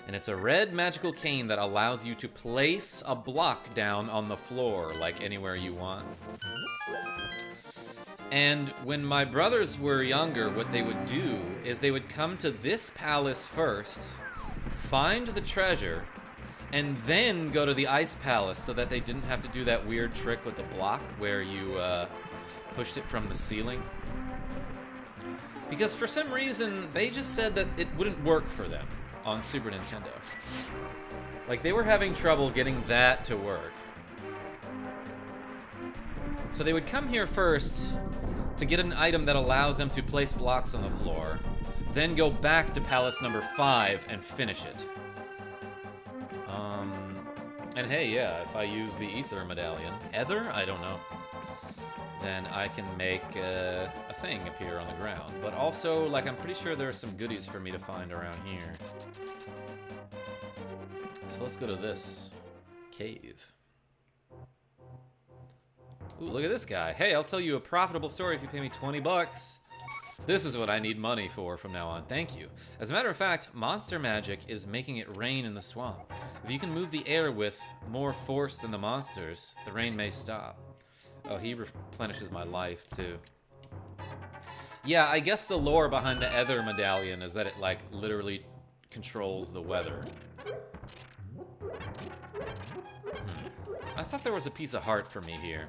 S1: And it's a red magical cane that allows you to place a block down on the floor, like anywhere you want. And when my brothers were younger, what they would do is they would come to this palace first, find the treasure, and then go to the ice palace so that they didn't have to do that weird trick with the block where you pushed it from the ceiling. Because for some reason, they just said that it wouldn't work for them on Super Nintendo. Like, they were having trouble getting that to work. So they would come here first to get an item that allows them to place blocks on the floor, then go back to Palace number 5 and finish it. And hey, yeah, if I use the Ether Medallion, Ether? I don't know. Then I can make a thing appear on the ground. But also, like, I'm pretty sure there are some goodies for me to find around here. So let's go to this cave. Ooh, look at this guy. Hey, I'll tell you a profitable story if you pay me 20 bucks. This is what I need money for from now on. Thank you. As a matter of fact, monster magic is making it rain in the swamp. If you can move the air with more force than the monsters, the rain may stop. Oh, he replenishes my life, too. Yeah, I guess the lore behind the Ether Medallion is that it, like, literally controls the weather. I thought there was a piece of heart for me here.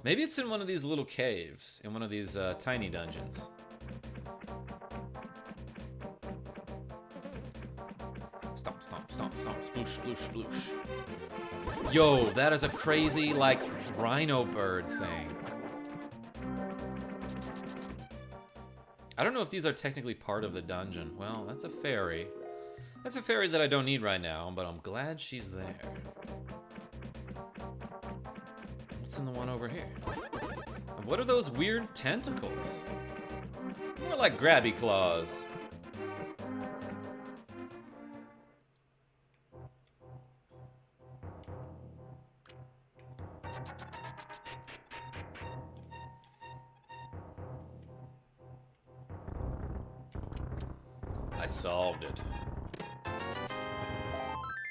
S1: Maybe it's in one of these little caves, in one of these tiny dungeons. Stomp, stomp, stomp, stomp, sploosh, sploosh, sploosh. Yo, that is a crazy, like, rhino bird thing. I don't know if these are technically part of the dungeon. Well, that's a fairy. That's a fairy that I don't need right now, but I'm glad she's there. What's in the one over here? And what are those weird tentacles? More like grabby claws. I solved it.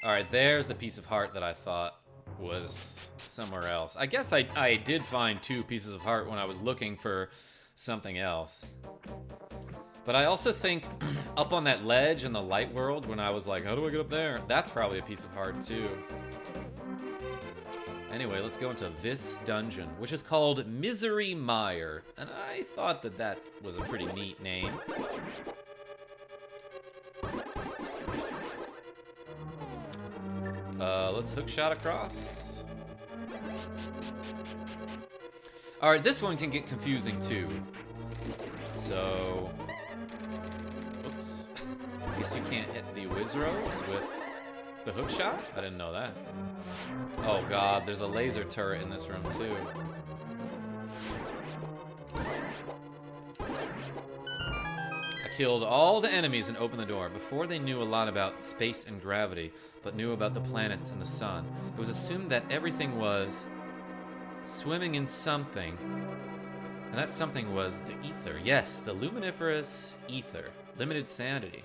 S1: Alright, there's the piece of heart that I thought was somewhere else. I guess I did find 2 pieces of heart when I was looking for something else. But I also think up on that ledge in the light world, when I was like, how do I get up there? That's probably a piece of heart too. Anyway, let's go into this dungeon, which is called Misery Mire. And I thought that that was a pretty neat name. Let's hookshot across. Alright, this one can get confusing too. So... Oops. I guess you can't hit the Wizros with the hookshot? I didn't know that. Oh god, there's a laser turret in this room too. I killed all the enemies and opened the door. Before they knew a lot about space and gravity, but knew about the planets and the sun. It was assumed that everything was swimming in something. And that something was the ether. Yes, the luminiferous ether. Limited sanity.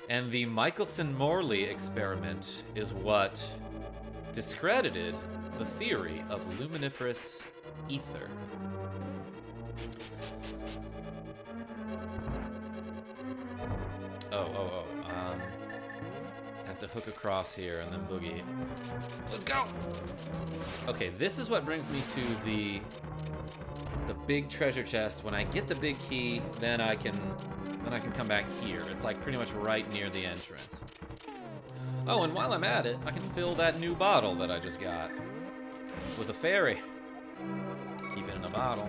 S1: And the Michelson-Morley experiment is what discredited the theory of luminiferous ether. I have to hook across here and then boogie. Let's go! Okay, this is what brings me to the big treasure chest. When I get the big key, then I can come back here. It's like pretty much right near the entrance. Oh, and while I'm at it, I can fill that new bottle that I just got with a fairy. Keep it in a bottle.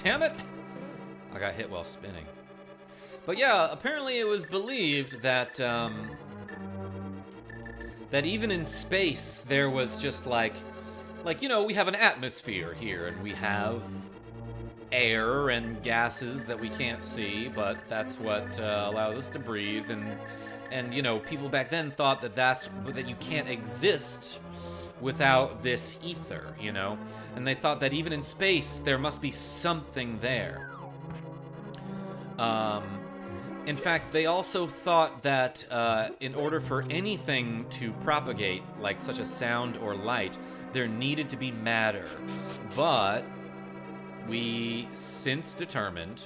S1: Damn it! I got hit while spinning. But yeah, apparently it was believed that that even in space there was just like, you know, we have an atmosphere here and we have air and gases that we can't see, but that's what allows us to breathe. And you know, people back then thought that you can't exist without this ether, you know? And they thought that even in space, there must be something there. In fact, they also thought that in order for anything to propagate, like such a sound or light, there needed to be matter. But we since determined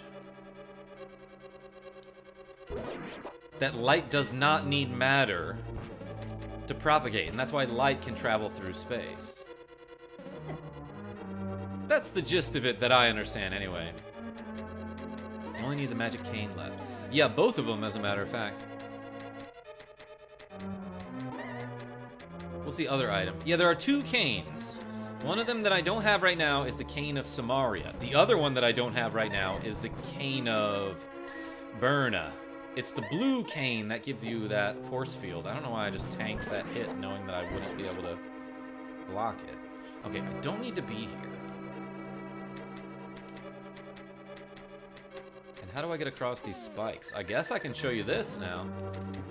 S1: that light does not need matter to propagate, and that's why light can travel through space. That's the gist of it that I understand anyway. I only need the magic cane left. Yeah, both of them, as a matter of fact. What's the other item? Yeah, there are 2 canes. One of them that I don't have right now is the Cane of Somaria. The other one that I don't have right now is the Cane of Burna. It's the blue cane that gives you that force field. I don't know why I just tanked that hit knowing that I wouldn't be able to block it. Okay, I don't need to be here. And how do I get across these spikes? I guess I can show you this now.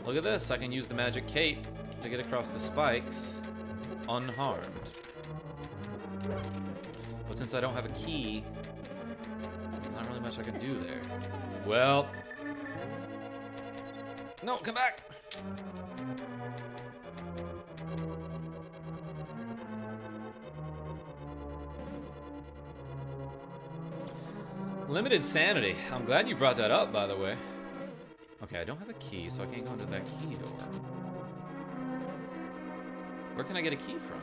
S1: Look at this. I can use the magic cape to get across the spikes unharmed. But since I don't have a key, there's not really much I can do there. Well... No, come back! Limited sanity. I'm glad you brought that up, by the way. Okay, I don't have a key, so I can't go into that key door. Where can I get a key from?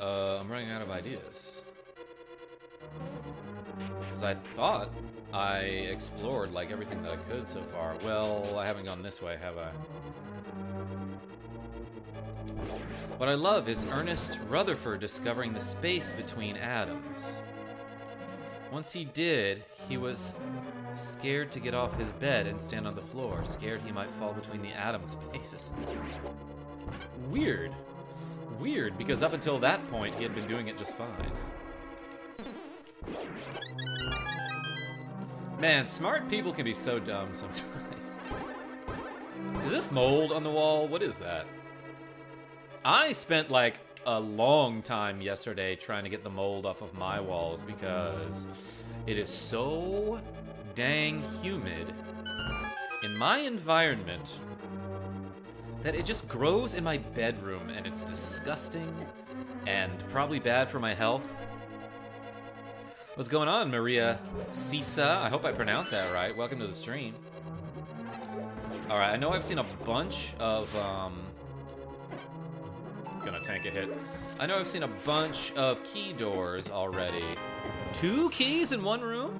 S1: I'm running out of ideas. Because I thought I explored, like, everything that I could so far. Well, I haven't gone this way, have I? What I love is Ernest Rutherford discovering the space between atoms. Once he did, he was scared to get off his bed and stand on the floor, scared he might fall between the atom spaces. Weird. Weird, because up until that point, he had been doing it just fine. Man, smart people can be so dumb sometimes. Is this mold on the wall? What is that? I spent like a long time yesterday trying to get the mold off of my walls because it is so dang humid in my environment that it just grows in my bedroom, and it's disgusting and probably bad for my health. What's going on, Maria Sisa? I hope I pronounced that right. Welcome to the stream. Alright, I know I've seen a bunch of, gonna tank a hit. I know I've seen a bunch of key doors already. 2 keys in one room?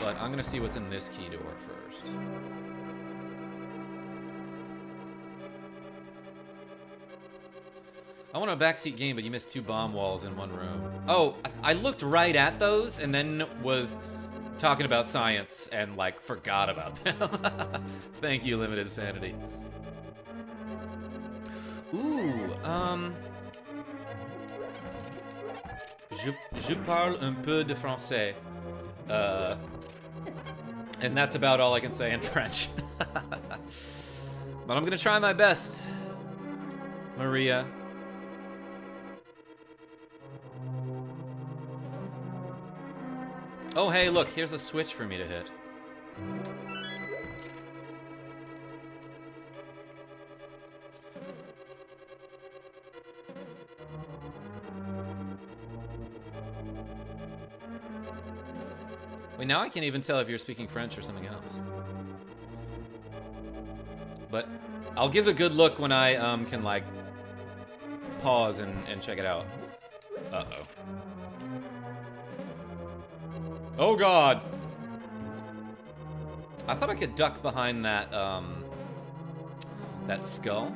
S1: But I'm gonna see what's in this key door first. I want a backseat game, but you missed 2 bomb walls in one room. Oh, I looked right at those and then was talking about science and, like, forgot about them. Thank you, Limited Sanity. Ooh, Je parle un peu de français. And that's about all I can say in French. But I'm gonna try my best, Maria. Oh, hey, look, here's a switch for me to hit. Wait, now I can't even tell if you're speaking French or something else. But I'll give a good look when I can, like, pause and check it out. Uh-oh. Oh, God! I thought I could duck behind that, that skull.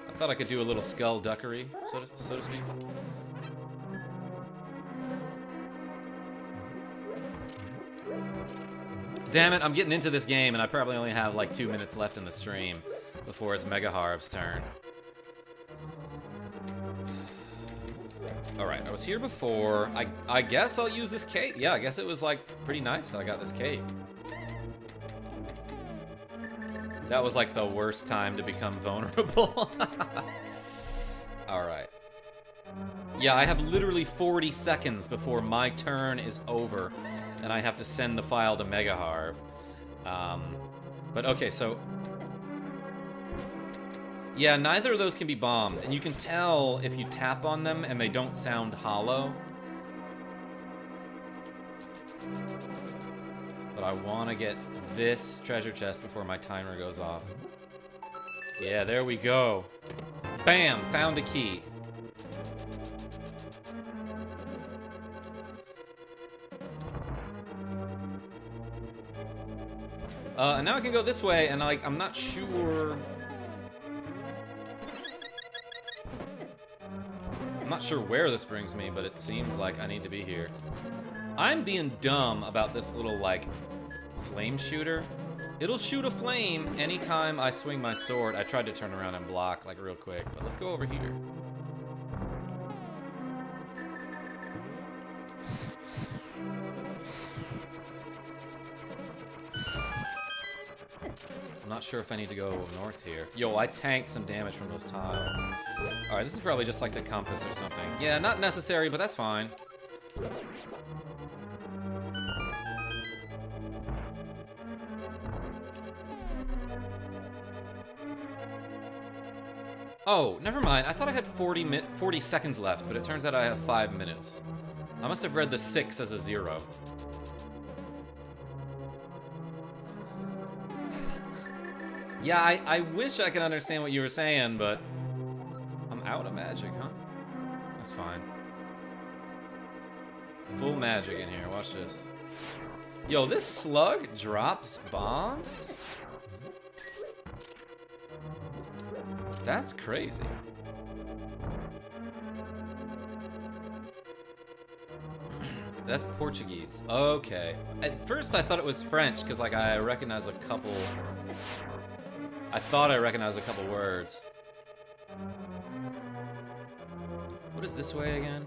S1: I thought I could do a little skull duckery, so to speak. Damn it, I'm getting into this game, and I probably only have like 2 minutes left in the stream before it's MegaHarv's turn. Alright, I was here before. I guess I'll use this cape. Yeah, I guess it was like pretty nice that I got this cape. That was like the worst time to become vulnerable. Alright. Yeah, I have literally 40 seconds before my turn is over, and I have to send the file to MegaHarv. But okay, so... yeah, neither of those can be bombed, and you can tell if you tap on them and they don't sound hollow. But I want to get this treasure chest before my timer goes off. Yeah, there we go. Bam! Found a key. And now I can go this way, and like, I'm not sure... I'm not sure where this brings me, but it seems like I need to be here. I'm being dumb about this little, like, flame shooter. It'll shoot a flame anytime I swing my sword. I tried to turn around and block, like, real quick, but let's go over here. I'm not sure if I need to go north here. Yo, I tanked some damage from those tiles. Alright, this is probably just like the compass or something. Yeah, not necessary, but that's fine. Oh, never mind. I thought I had 40 seconds left, but it turns out I have 5 minutes. I must have read the 6 as a 0. Yeah, I wish I could understand what you were saying, but I'm out of magic, huh? That's fine. Full magic in here. Watch this. Yo, this slug drops bombs? That's crazy. That's Portuguese. Okay. At first I thought it was French, because like I recognize a couple... I thought I recognized a couple words. What is this way again?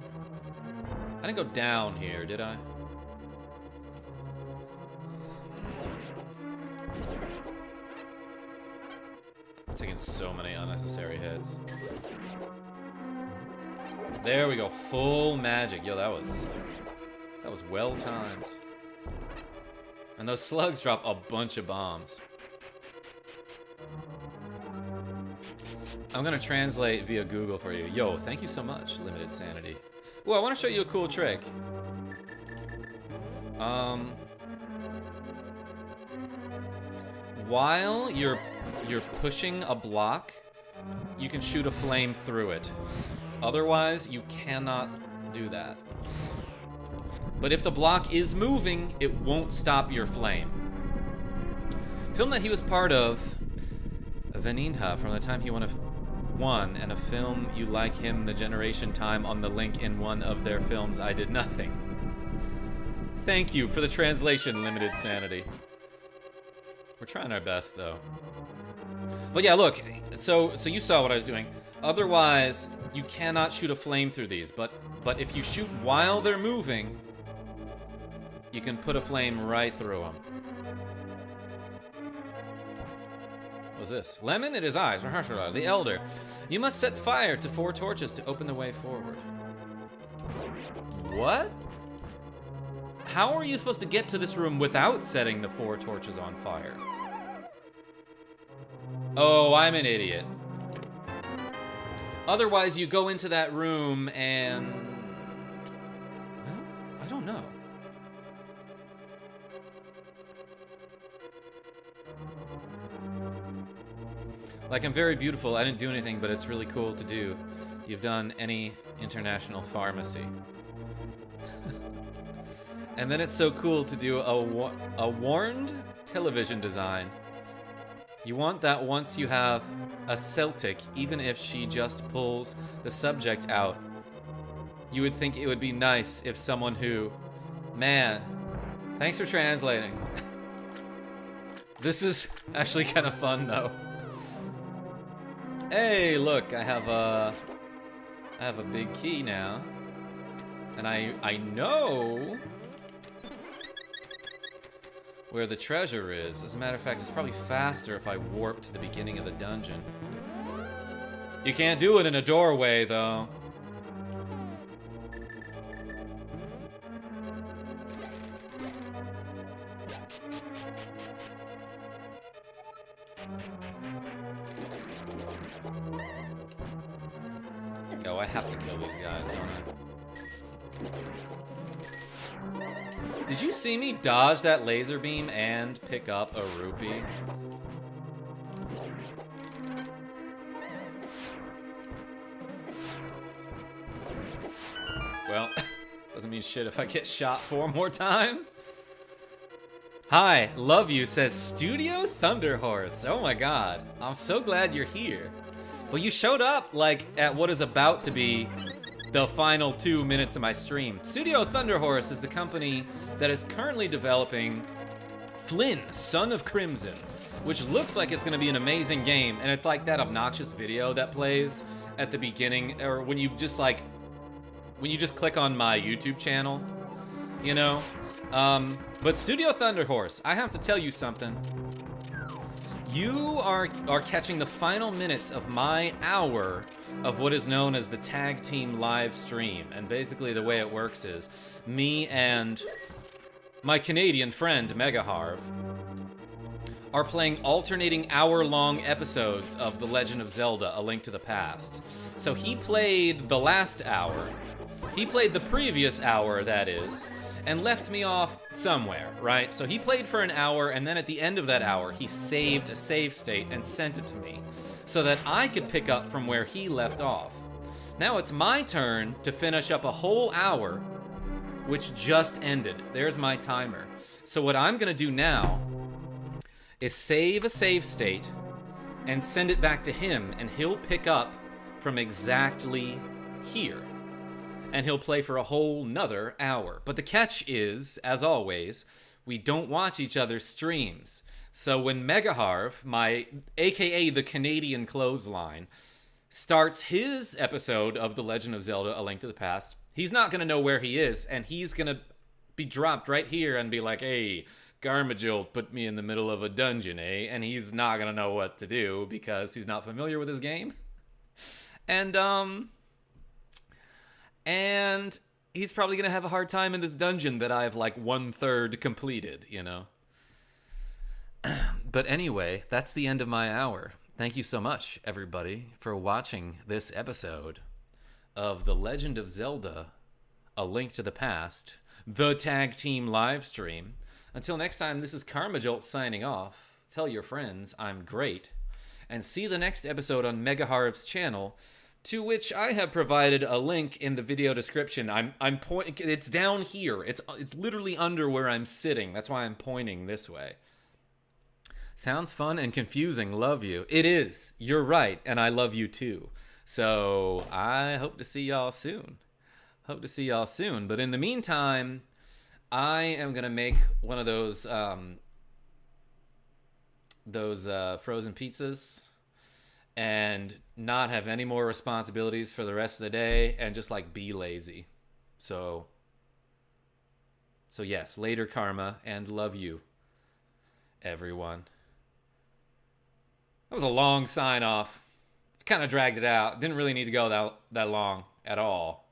S1: I didn't go down here, did I? I'm taking so many unnecessary hits. There we go, full magic. Yo, that was well timed. And those slugs drop a bunch of bombs. I'm gonna translate via Google for you. Yo, thank you so much, Limited Sanity. Ooh, I want to show you a cool trick. While you're pushing a block, you can shoot a flame through it. Otherwise, you cannot do that. But if the block is moving, it won't stop your flame. Film that he was part of, Vaninha, from the time he won and a film you like him the generation time on the link in one of their films I did nothing. Thank you for the translation, Limited Sanity. We're trying our best though. But yeah, look, so you saw what I was doing. Otherwise, you cannot shoot a flame through these, but if you shoot while they're moving, you can put a flame right through them. What's this? Lemon in his eyes. The Elder. You must set fire to 4 torches to open the way forward. What? How are you supposed to get to this room without setting the 4 torches on fire? Oh, I'm an idiot. Otherwise, you go into that room and... well, I don't know. Like, I'm very beautiful. I didn't do anything, but it's really cool to do. You've done any international pharmacy. And then it's so cool to do a warned television design. You want that once you have a Celtic, even if she just pulls the subject out. You would think it would be nice if someone who... Man, thanks for translating. This is actually kind of fun, though. Hey, look, I have a big key now. And I know where the treasure is. As a matter of fact, it's probably faster if I warp to the beginning of the dungeon. You can't do it in a doorway, though. Go, I have to kill these guys, don't I? Did you see me dodge that laser beam and pick up a rupee? Well, doesn't mean shit if I get shot 4 more times. Hi, love you, says Studio Thunderhorse. Oh my god, I'm so glad you're here. Well, you showed up, like, at what is about to be the final 2 minutes of my stream. Studio Thunderhorse is the company that is currently developing Flynn, Son of Crimson, which looks like it's gonna be an amazing game, and it's like that obnoxious video that plays at the beginning, or when you just click on my YouTube channel, you know? But Studio Thunderhorse, I have to tell you something. You are catching the final minutes of my hour of what is known as the Tag Team live stream. And basically the way it works is me and my Canadian friend, MegaHarv, are playing alternating hour-long episodes of The Legend of Zelda: A Link to the Past. So he played the last hour, he played the previous hour, that is, and left me off somewhere, right? So he played for an hour, and then at the end of that hour, he saved a save state and sent it to me so that I could pick up from where he left off. Now it's my turn to finish up a whole hour, which just ended. There's my timer. So what I'm gonna do now is save a save state and send it back to him, and he'll pick up from exactly here. And he'll play for a whole nother hour. But the catch is, as always, we don't watch each other's streams. So when MegaHarv, aka the Canadian Clothesline, starts his episode of The Legend of Zelda: A Link to the Past, he's not gonna know where he is, and he's gonna be dropped right here and be like, hey, MegaJolt put me in the middle of a dungeon, eh? And he's not gonna know what to do because he's not familiar with his game. And he's probably gonna have a hard time in this dungeon that I've like 1/3 completed, you know? But anyway, that's the end of my hour. Thank you so much, everybody, for watching this episode of The Legend of Zelda: A Link to the Past, the Tag Team live stream. Until next time, this is MegaJolt signing off. Tell your friends I'm great. And see the next episode on MegaHarv's channel, to which I have provided a link in the video description. I'm pointing. It's down here. It's literally under where I'm sitting. That's why I'm pointing this way. Sounds fun and confusing. Love you. It is. You're right, and I love you too. So I hope to see y'all soon. But in the meantime, I am gonna make one of those frozen pizzas and not have any more responsibilities for the rest of the day and just like be lazy. So yes, later karma, and love you, everyone. That was a long sign off. I kind of dragged it out. Didn't really need to go that long at all.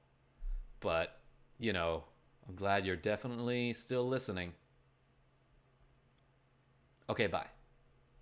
S1: But, you know, I'm glad you're definitely still listening. Okay, bye.